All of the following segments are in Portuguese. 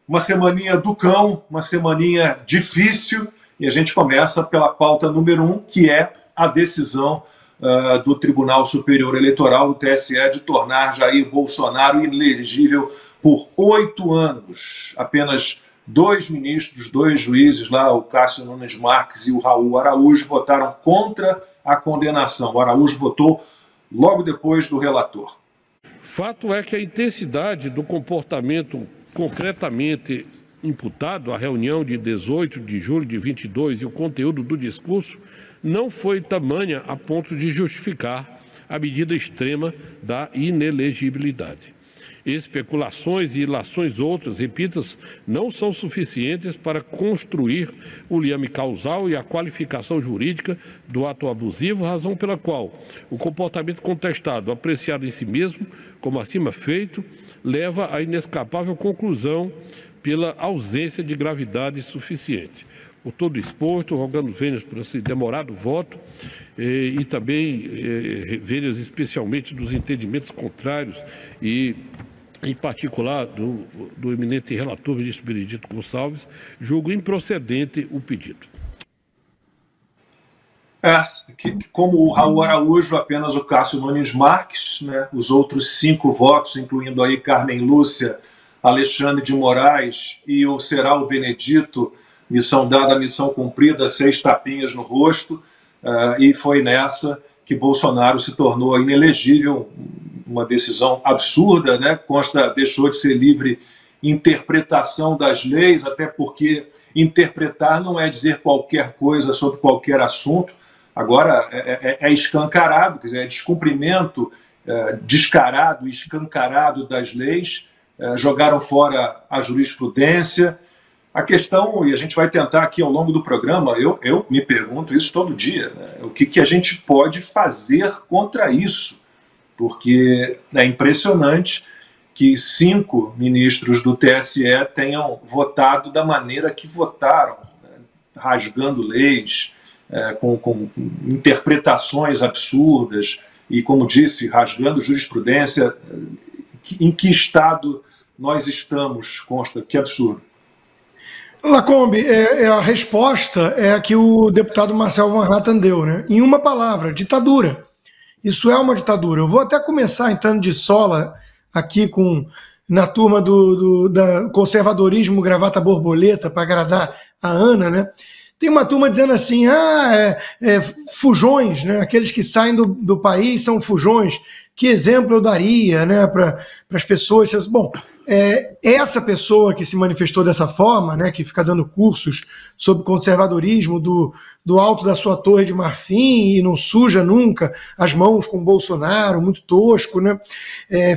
Uma semaninha do cão, uma semaninha difícil, e a gente começa pela pauta número 1, que é a decisão do Tribunal Superior Eleitoral, do TSE, de tornar Jair Bolsonaro inelegível por 8 anos. Apenas 2 ministros, 2 juízes, lá, o Cássio Nunes Marques e o Raul Araújo, votaram contra a condenação. O Araújo votou logo depois do relator. Fato é que a intensidade do comportamento concretamente imputado à reunião de 18 de julho de 22 e o conteúdo do discurso não foi tamanha a ponto de justificar a medida extrema da inelegibilidade. Especulações e ilações outras, repitas, não são suficientes para construir o liame causal e a qualificação jurídica do ato abusivo, razão pela qual o comportamento contestado, apreciado em si mesmo, como acima feito, leva à inescapável conclusão pela ausência de gravidade suficiente. Por todo exposto, rogando vênias por esse demorado voto e também vênias especialmente dos entendimentos contrários e, em particular, do eminente relator, ministro Benedito Gonçalves, julgo improcedente o pedido. Como o Raul Araújo, apenas o Cássio Nunes Marques, né, os outros 5 votos, incluindo aí Carmen Lúcia, Alexandre de Moraes e o Serral Benedito, missão dada, missão cumprida, 6 tapinhas no rosto, e foi nessa que Bolsonaro se tornou inelegível, uma decisão absurda, né? Consta, deixou de ser livre interpretação das leis, até porque interpretar não é dizer qualquer coisa sobre qualquer assunto. Agora é escancarado, quer dizer, é descumprimento descarado e escancarado das leis, jogaram fora a jurisprudência. A questão, e a gente vai tentar aqui ao longo do programa, eu me pergunto isso todo dia, né? O que a gente pode fazer contra isso? Porque é impressionante que 5 ministros do TSE tenham votado da maneira que votaram, né? Rasgando leis, com interpretações absurdas e, como disse, rasgando jurisprudência. Em que estado nós estamos, Consta? Que absurdo. Lacombe, a resposta é a que o deputado Marcel Van Hatten deu, né? Em uma palavra, ditadura. Isso é uma ditadura. Eu vou até começar entrando de sola aqui na turma do conservadorismo gravata borboleta, para agradar a Ana, né? Tem uma turma dizendo assim, fujões, né? Aqueles que saem do país são fujões. Que exemplo eu daria, né, para as pessoas? Bom, essa pessoa que se manifestou dessa forma, né, que fica dando cursos sobre conservadorismo do alto da sua torre de marfim e não suja nunca as mãos com Bolsonaro, muito tosco, né,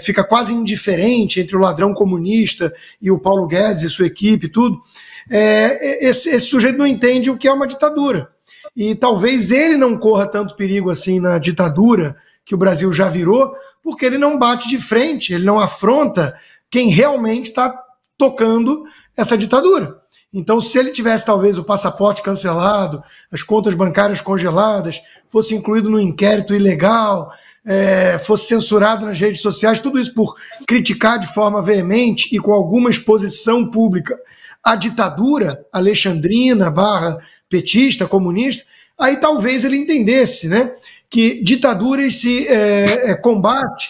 fica quase indiferente entre o ladrão comunista e o Paulo Guedes e sua equipe, tudo. Esse sujeito não entende o que é uma ditadura. E talvez ele não corra tanto perigo assim na ditadura que o Brasil já virou, porque ele não bate de frente, ele não afronta quem realmente está tocando essa ditadura. Então, se ele tivesse talvez o passaporte cancelado, as contas bancárias congeladas, fosse incluído no inquérito ilegal, fosse censurado nas redes sociais, tudo isso por criticar de forma veemente e com alguma exposição pública a ditadura alexandrina, petista, comunista, aí talvez ele entendesse, né, que ditaduras se combate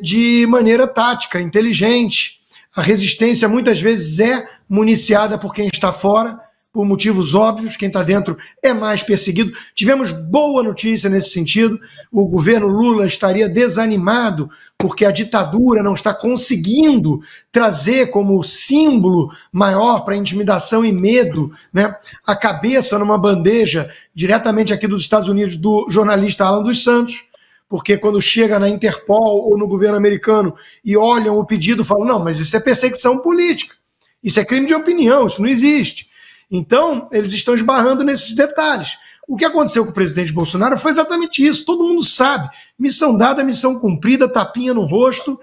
de maneira tática, inteligente. A resistência muitas vezes é municiada por quem está fora, por motivos óbvios, quem está dentro é mais perseguido. Tivemos boa notícia nesse sentido, o governo Lula estaria desanimado porque a ditadura não está conseguindo trazer como símbolo maior para intimidação e medo, né, a cabeça numa bandeja diretamente aqui dos Estados Unidos do jornalista Alan dos Santos, porque quando chega na Interpol ou no governo americano e olham o pedido, falam, não, mas isso é perseguição política, isso é crime de opinião, isso não existe. Então, eles estão esbarrando nesses detalhes. O que aconteceu com o presidente Bolsonaro foi exatamente isso, todo mundo sabe, missão dada, missão cumprida, tapinha no rosto,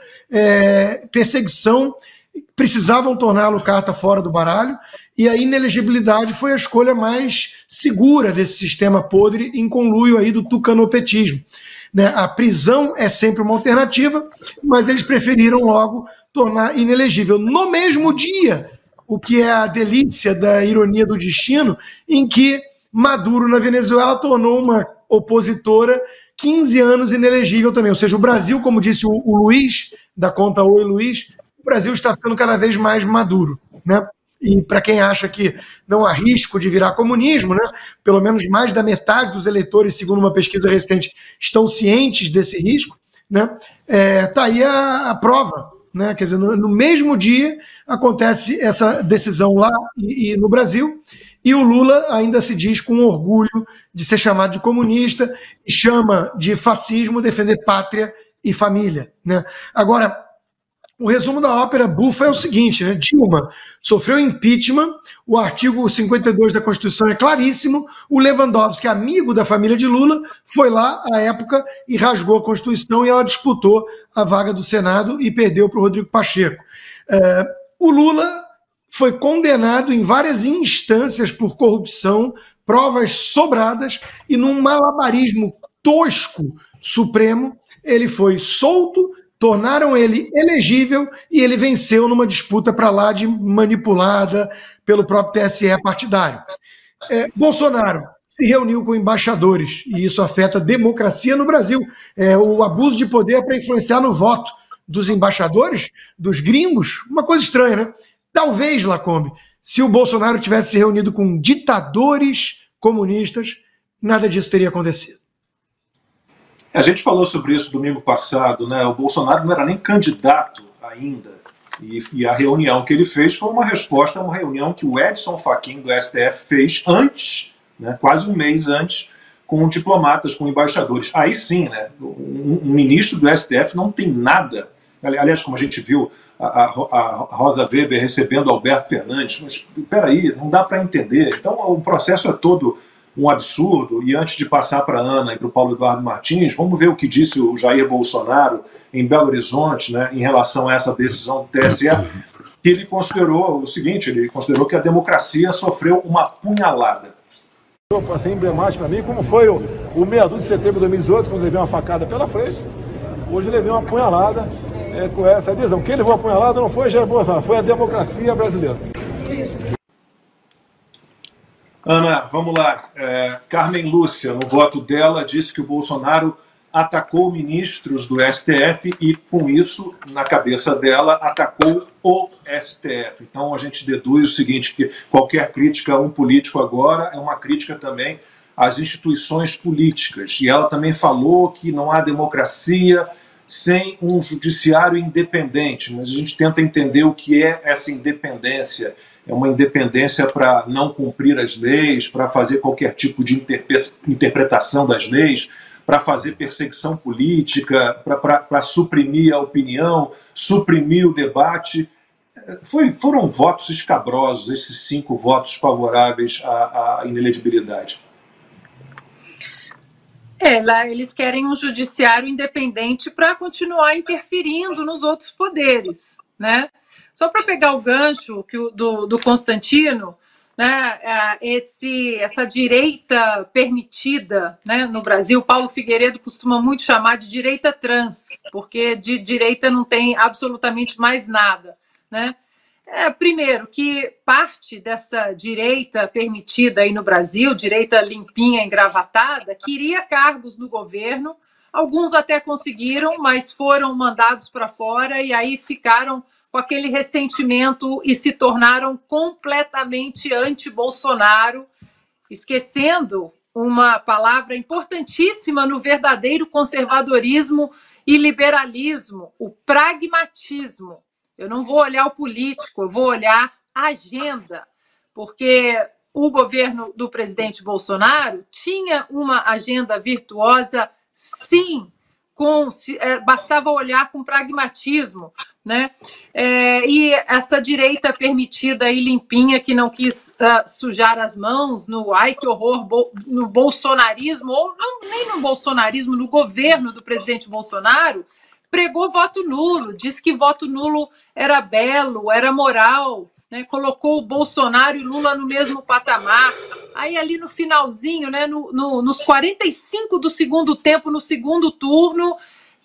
perseguição, precisavam torná-lo carta fora do baralho, e a inelegibilidade foi a escolha mais segura desse sistema podre em conluio aí do tucanopetismo. Né? A prisão é sempre uma alternativa, mas eles preferiram logo tornar inelegível. No mesmo dia o que é a delícia da ironia do destino, em que Maduro, na Venezuela, tornou uma opositora 15 anos inelegível também. Ou seja, o Brasil, como disse o Luiz, da conta Oi Luiz, o Brasil está ficando cada vez mais maduro, né? E para quem acha que não há risco de virar comunismo, né, pelo menos mais da metade dos eleitores, segundo uma pesquisa recente, estão cientes desse risco, né? Tá aí a prova, né? Quer dizer, no mesmo dia acontece essa decisão lá e no Brasil, e o Lula ainda se diz com orgulho de ser chamado de comunista e chama de fascismo defender pátria e família, né? Agora, o resumo da ópera bufa é o seguinte, né? Dilma sofreu impeachment, o artigo 52 da Constituição é claríssimo, o Lewandowski, amigo da família de Lula, foi lá à época e rasgou a Constituição e ela disputou a vaga do Senado e perdeu para o Rodrigo Pacheco. O Lula foi condenado em várias instâncias por corrupção, provas sobradas, e num malabarismo tosco supremo, ele foi solto, tornaram ele elegível e ele venceu numa disputa para lá de manipulada pelo próprio TSE partidário. Bolsonaro se reuniu com embaixadores e isso afeta a democracia no Brasil. O abuso de poder para influenciar no voto dos embaixadores, dos gringos, uma coisa estranha, né? Talvez, Lacombe, se o Bolsonaro tivesse se reunido com ditadores comunistas, nada disso teria acontecido. A gente falou sobre isso domingo passado, né? O Bolsonaro não era nem candidato ainda. E a reunião que ele fez foi uma resposta a uma reunião que o Edson Fachin, do STF, fez antes, né, quase um mês antes, com diplomatas, com embaixadores. Aí sim, né, um ministro do STF não tem nada. Aliás, como a gente viu, a Rosa Weber recebendo Alberto Fernandes. Mas, peraí, não dá para entender. Então, o processo é todo um absurdo, e antes de passar para a Ana e para o Paulo Eduardo Martins, vamos ver o que disse o Jair Bolsonaro em Belo Horizonte, né, em relação a essa decisão do TSE, que ele considerou o seguinte, ele considerou que a democracia sofreu uma punhalada. Para ser emblemático para mim, como foi o 6 de setembro de 2018, quando levei uma facada pela frente, hoje levei uma punhalada com essa adesão. Quem levou a punhalada não foi Jair Bolsonaro, foi a democracia brasileira. Ana, vamos lá. Carmen Lúcia, no voto dela, disse que o Bolsonaro atacou ministros do STF e, com isso, na cabeça dela, atacou o STF. Então, a gente deduz o seguinte, que qualquer crítica a um político agora é uma crítica também às instituições políticas. E ela também falou que não há democracia sem um judiciário independente, mas a gente tenta entender o que é essa independência. É uma independência para não cumprir as leis, para fazer qualquer tipo de interpretação das leis, para fazer perseguição política, para suprimir a opinião, suprimir o debate. Foram votos escabrosos, esses 5 votos favoráveis à inelegibilidade. Lá eles querem um judiciário independente para continuar interferindo nos outros poderes, né? Só para pegar o gancho do Constantino, né, essa direita permitida, né, no Brasil, Paulo Figueiredo costuma muito chamar de direita trans, porque de direita não tem absolutamente mais nada, né? Primeiro, que parte dessa direita permitida aí no Brasil, direita limpinha, engravatada, queria cargos no governo, alguns até conseguiram, mas foram mandados para fora e aí ficaram com aquele ressentimento e se tornaram completamente anti-Bolsonaro, esquecendo uma palavra importantíssima no verdadeiro conservadorismo e liberalismo, o pragmatismo. Eu não vou olhar o político, eu vou olhar a agenda, porque o governo do presidente Bolsonaro tinha uma agenda virtuosa, sim, bastava olhar com pragmatismo, né? E essa direita permitida e limpinha que não quis sujar as mãos no ai que horror no bolsonarismo, ou não, nem no bolsonarismo, no governo do presidente Bolsonaro, pregou voto nulo, disse que voto nulo era belo, era moral, né? Colocou o Bolsonaro e Lula no mesmo patamar. Aí ali no finalzinho, né, nos 45 do segundo tempo, no segundo turno,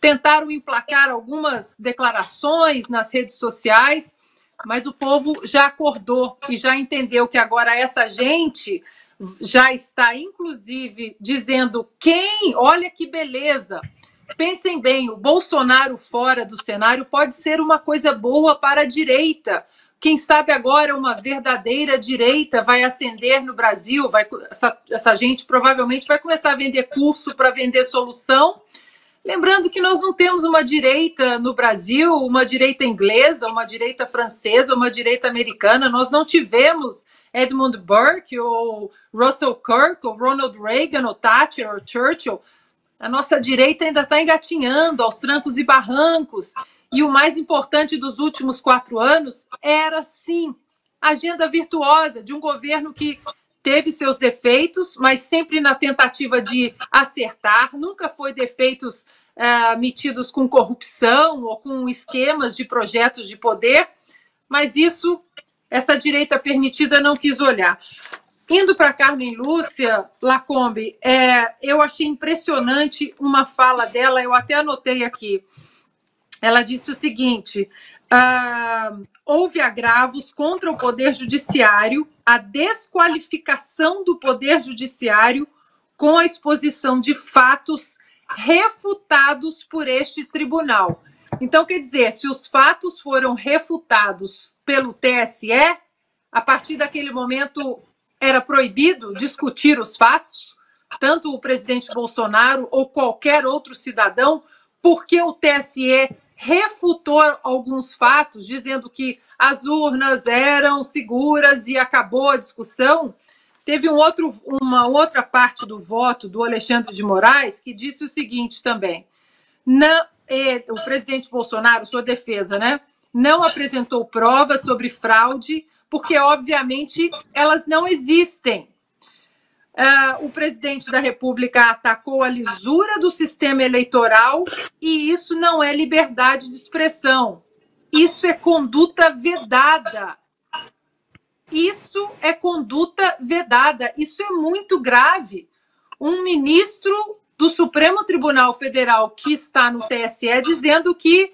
tentaram emplacar algumas declarações nas redes sociais, mas o povo já acordou e já entendeu que agora essa gente já está, inclusive, dizendo olha que beleza, pensem bem, o Bolsonaro fora do cenário pode ser uma coisa boa para a direita. Quem sabe agora uma verdadeira direita vai ascender no Brasil, essa gente provavelmente vai começar a vender curso para vender solução. Lembrando que nós não temos uma direita no Brasil, uma direita inglesa, uma direita francesa, uma direita americana. Nós não tivemos Edmund Burke, ou Russell Kirk, ou Ronald Reagan, ou Thatcher, ou Churchill. A nossa direita ainda está engatinhando aos trancos e barrancos. E o mais importante dos últimos 4 anos era, sim, a agenda virtuosa de um governo que teve seus defeitos, mas sempre na tentativa de acertar, nunca foi defeitos metidos com corrupção ou com esquemas de projetos de poder, mas essa direita permitida não quis olhar. Indo para Carmen Lúcia Lacombe, eu achei impressionante uma fala dela, eu até anotei aqui. Ela disse o seguinte: houve agravos contra o Poder Judiciário, a desqualificação do Poder Judiciário com a exposição de fatos refutados por este tribunal. Então, quer dizer, se os fatos foram refutados pelo TSE, a partir daquele momento era proibido discutir os fatos, tanto o presidente Bolsonaro ou qualquer outro cidadão, porque o TSE refutou alguns fatos, dizendo que as urnas eram seguras e acabou a discussão. Teve uma outra parte do voto do Alexandre de Moraes que disse o seguinte também: o presidente Bolsonaro, sua defesa, né, não apresentou provas sobre fraude, porque, obviamente, elas não existem. O presidente da República atacou a lisura do sistema eleitoral e isso não é liberdade de expressão. Isso é conduta vedada. Isso é conduta vedada. Isso é muito grave. Um ministro do Supremo Tribunal Federal que está no TSE dizendo que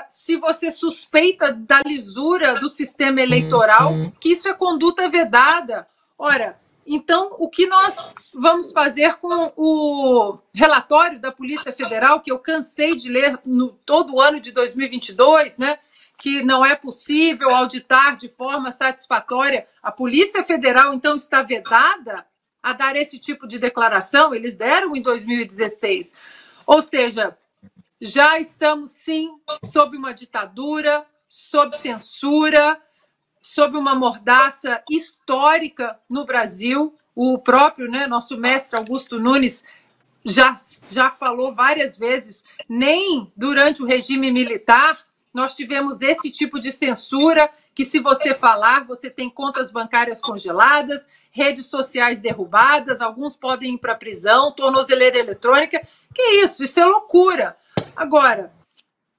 se você suspeita da lisura do sistema eleitoral, que isso é conduta vedada. Ora, então, o que nós vamos fazer com o relatório da Polícia Federal, que eu cansei de ler todo o ano de 2022, né, que não é possível auditar de forma satisfatória? A Polícia Federal, então, está vedada a dar esse tipo de declaração? Eles deram em 2016. Ou seja, já estamos, sim, sob uma ditadura, sob censura, sob uma mordaça histórica no Brasil. O próprio, né, nosso mestre Augusto Nunes já falou várias vezes, nem durante o regime militar nós tivemos esse tipo de censura, que se você falar, você tem contas bancárias congeladas, redes sociais derrubadas, alguns podem ir para a prisão, tornozeleira eletrônica. Que isso? Isso é loucura. Agora,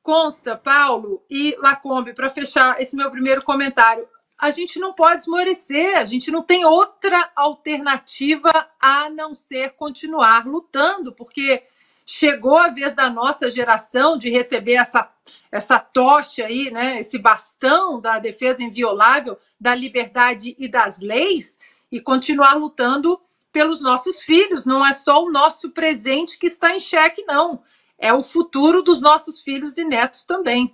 consta, Paulo e Lacombe, para fechar esse meu primeiro comentário, a gente não pode esmorecer, a gente não tem outra alternativa a não ser continuar lutando, porque chegou a vez da nossa geração de receber essa tocha aí, né, esse bastão da defesa inviolável da liberdade e das leis, e continuar lutando pelos nossos filhos. Não é só o nosso presente que está em xeque, não. É o futuro dos nossos filhos e netos também.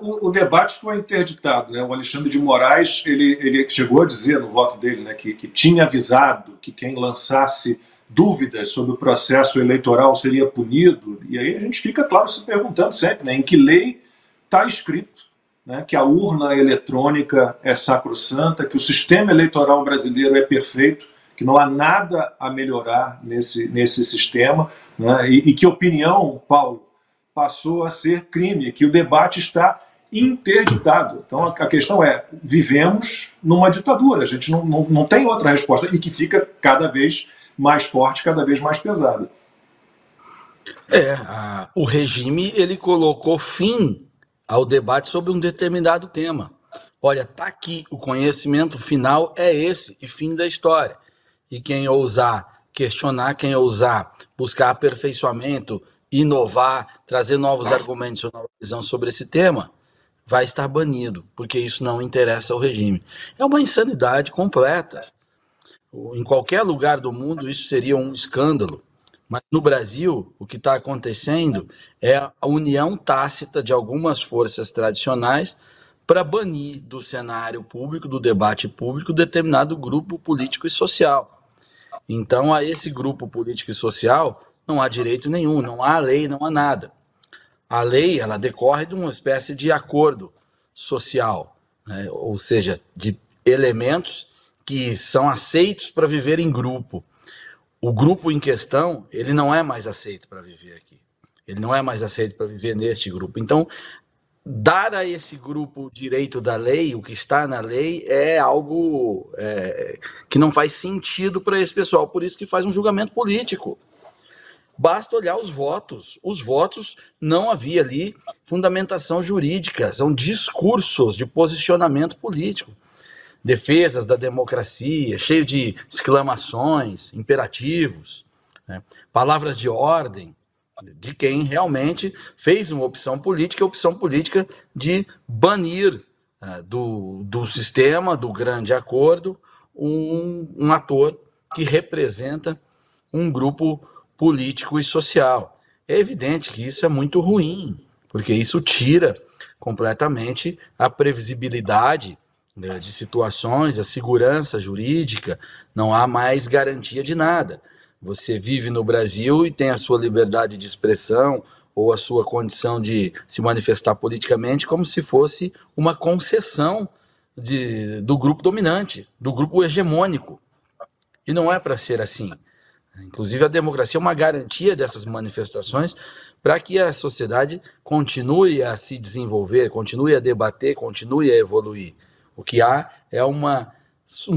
O debate foi interditado, né? O Alexandre de Moraes ele chegou a dizer no voto dele, né, que tinha avisado que quem lançasse dúvidas sobre o processo eleitoral seria punido. E aí a gente fica, claro, se perguntando sempre, né, em que lei está escrito, né, que a urna eletrônica é sacrossanta, que o sistema eleitoral brasileiro é perfeito, que não há nada a melhorar nesse sistema, né, e que opinião, Paulo, passou a ser crime, que o debate está interditado. Então a questão é, vivemos numa ditadura, a gente não tem outra resposta, e que fica cada vez mais forte, cada vez mais pesada. O regime ele colocou fim ao debate sobre um determinado tema. Olha, tá aqui, o conhecimento final é esse, e fim da história. E quem ousar questionar, quem ousar buscar aperfeiçoamento, inovar, trazer novos argumentos ou nova visão sobre esse tema, vai estar banido, porque isso não interessa ao regime. É uma insanidade completa. Em qualquer lugar do mundo isso seria um escândalo. Mas no Brasil, o que está acontecendo é a união tácita de algumas forças tradicionais para banir do cenário público, do debate público, determinado grupo político e social. Então, a esse grupo político e social não há direito nenhum, não há lei, não há nada. A lei, ela decorre de uma espécie de acordo social, né? Ou seja, de elementos que são aceitos para viver em grupo. O grupo em questão, ele não é mais aceito para viver aqui. Ele não é mais aceito para viver neste grupo. Então, dar a esse grupo o direito da lei, o que está na lei, é algo que não faz sentido para esse pessoal. Por isso que faz um julgamento político. Basta olhar os votos. Os votos não havia ali fundamentação jurídica, são discursos de posicionamento político. Defesas da democracia, cheio de exclamações, imperativos, né? Palavras de ordem de quem realmente fez uma opção política, a opção política de banir do sistema, do grande acordo, um ator que representa um grupo político e social. É evidente que isso é muito ruim, porque isso tira completamente a previsibilidade de situações, a segurança jurídica, não há mais garantia de nada. Você vive no Brasil e tem a sua liberdade de expressão ou a sua condição de se manifestar politicamente como se fosse uma concessão do grupo dominante, do grupo hegemônico. E não é para ser assim. Inclusive, a democracia é uma garantia dessas manifestações para que a sociedade continue a se desenvolver, continue a debater, continue a evoluir. O que há é um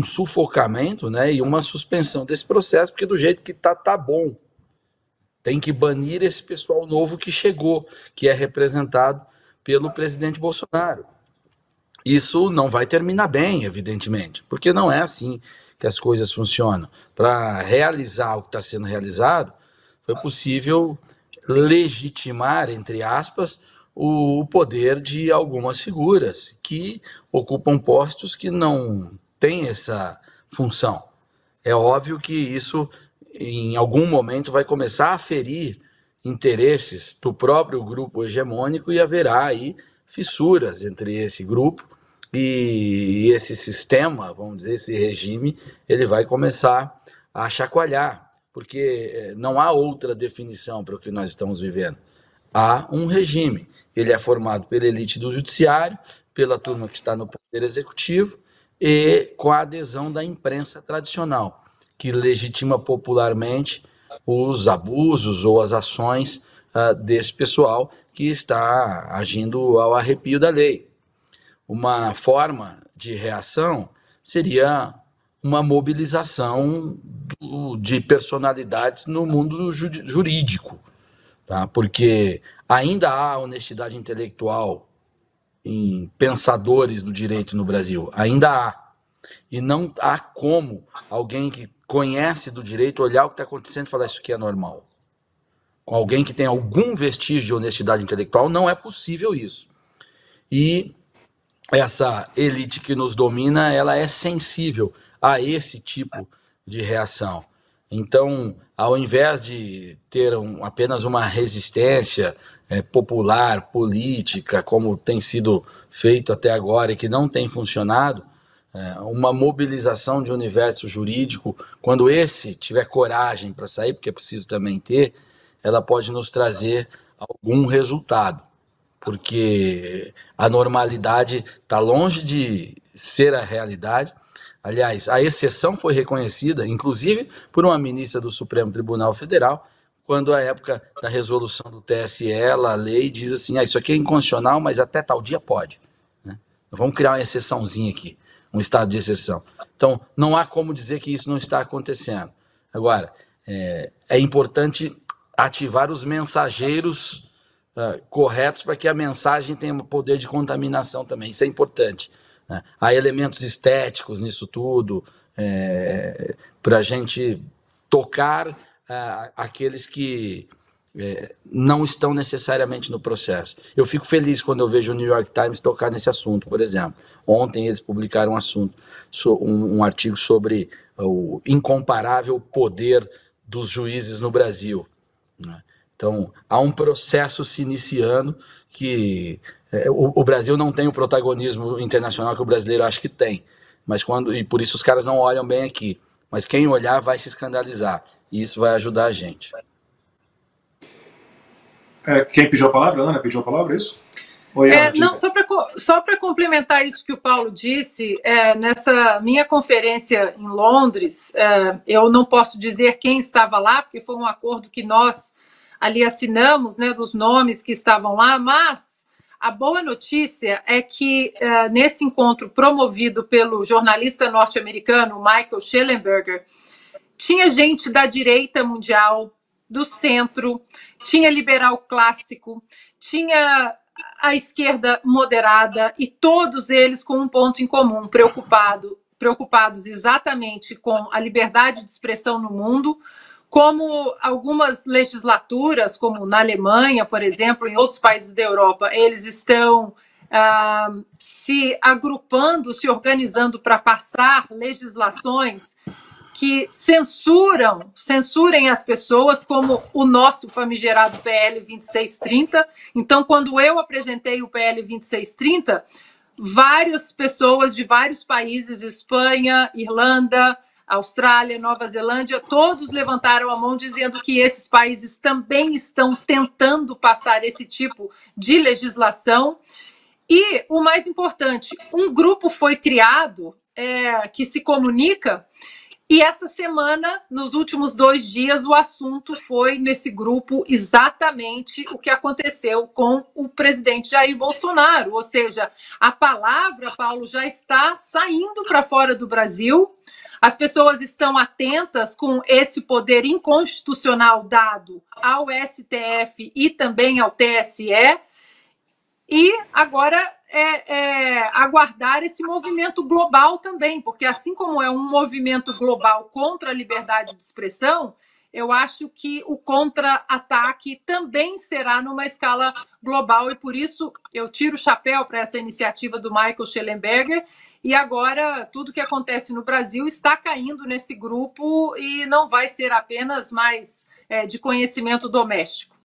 sufocamento, né, e uma suspensão desse processo, porque do jeito que tá bom. Tem que banir esse pessoal novo que chegou, que é representado pelo presidente Bolsonaro. Isso não vai terminar bem, evidentemente, porque não é assim que as coisas funcionam. Para realizar o que está sendo realizado, foi possível legitimar, entre aspas, o poder de algumas figuras que ocupam postos que não têm essa função. É óbvio que isso, em algum momento, vai começar a ferir interesses do próprio grupo hegemônico e haverá aí fissuras entre esse grupo e esse sistema, vamos dizer, esse regime, ele vai começar a chacoalhar, porque não há outra definição para o que nós estamos vivendo. Há um regime, ele é formado pela elite do judiciário, pela turma que está no poder executivo e com a adesão da imprensa tradicional, que legitima popularmente os abusos ou as ações desse pessoal que está agindo ao arrepio da lei. Uma forma de reação seria uma mobilização de personalidades no mundo jurídico, tá? Porque ainda há honestidade intelectual em pensadores do direito no Brasil, ainda há. E não há como alguém que conhece do direito olhar o que está acontecendo e falar isso aqui é normal. Com alguém que tem algum vestígio de honestidade intelectual, não é possível isso. E essa elite que nos domina, ela é sensível a esse tipo de reação. Então, ao invés de ter apenas uma resistência popular, política, como tem sido feito até agora e que não tem funcionado, uma mobilização de universo jurídico, quando esse tiver coragem para sair, porque é preciso também ter, ela pode nos trazer algum resultado, porque a normalidade está longe de ser a realidade. Aliás, a exceção foi reconhecida, inclusive, por uma ministra do Supremo Tribunal Federal, quando, à época da resolução do TSE, a lei diz assim, isso aqui é inconstitucional, mas até tal dia pode, né? Vamos criar uma exceçãozinha aqui, um estado de exceção. Então, não há como dizer que isso não está acontecendo. Agora, é importante ativar os mensageiros corretos para que a mensagem tenha poder de contaminação também, isso é importante. Há elementos estéticos nisso tudo, para a gente tocar aqueles que não estão necessariamente no processo. Eu fico feliz quando eu vejo o New York Times tocar nesse assunto, por exemplo. Ontem eles publicaram um artigo sobre o incomparável poder dos juízes no Brasil, né? Então, há um processo se iniciando que o Brasil não tem o protagonismo internacional que o brasileiro acha que tem, e por isso os caras não olham bem aqui. Mas quem olhar vai se escandalizar, e isso vai ajudar a gente. Quem pediu a palavra? Ana pediu a palavra, é isso? Não, só para complementar isso que o Paulo disse, nessa minha conferência em Londres, eu não posso dizer quem estava lá, porque foi um acordo que nós ali assinamos, né, dos nomes que estavam lá, mas a boa notícia é que nesse encontro promovido pelo jornalista norte-americano Michael Shellenberger, tinha gente da direita mundial, do centro, tinha liberal clássico, tinha a esquerda moderada, e todos eles com um ponto em comum, preocupados exatamente com a liberdade de expressão no mundo, como algumas legislaturas, como na Alemanha, por exemplo, em outros países da Europa, eles estão se agrupando, se organizando para passar legislações que censurem as pessoas, como o nosso famigerado PL 2630. Então, quando eu apresentei o PL 2630, várias pessoas de vários países, Espanha, Irlanda, Austrália, Nova Zelândia, todos levantaram a mão dizendo que esses países também estão tentando passar esse tipo de legislação. E, o mais importante, um grupo foi criado que se comunica. E essa semana, nos últimos 2 dias, o assunto foi, nesse grupo, exatamente o que aconteceu com o presidente Jair Bolsonaro. Ou seja, a palavra, Paulo, já está saindo para fora do Brasil. As pessoas estão atentas com esse poder inconstitucional dado ao STF e também ao TSE. E agora aguardar esse movimento global também, porque assim como é um movimento global contra a liberdade de expressão, eu acho que o contra-ataque também será numa escala global, e por isso eu tiro o chapéu para essa iniciativa do Michael Shellenberger, e agora tudo que acontece no Brasil está caindo nesse grupo e não vai ser apenas mais de conhecimento doméstico.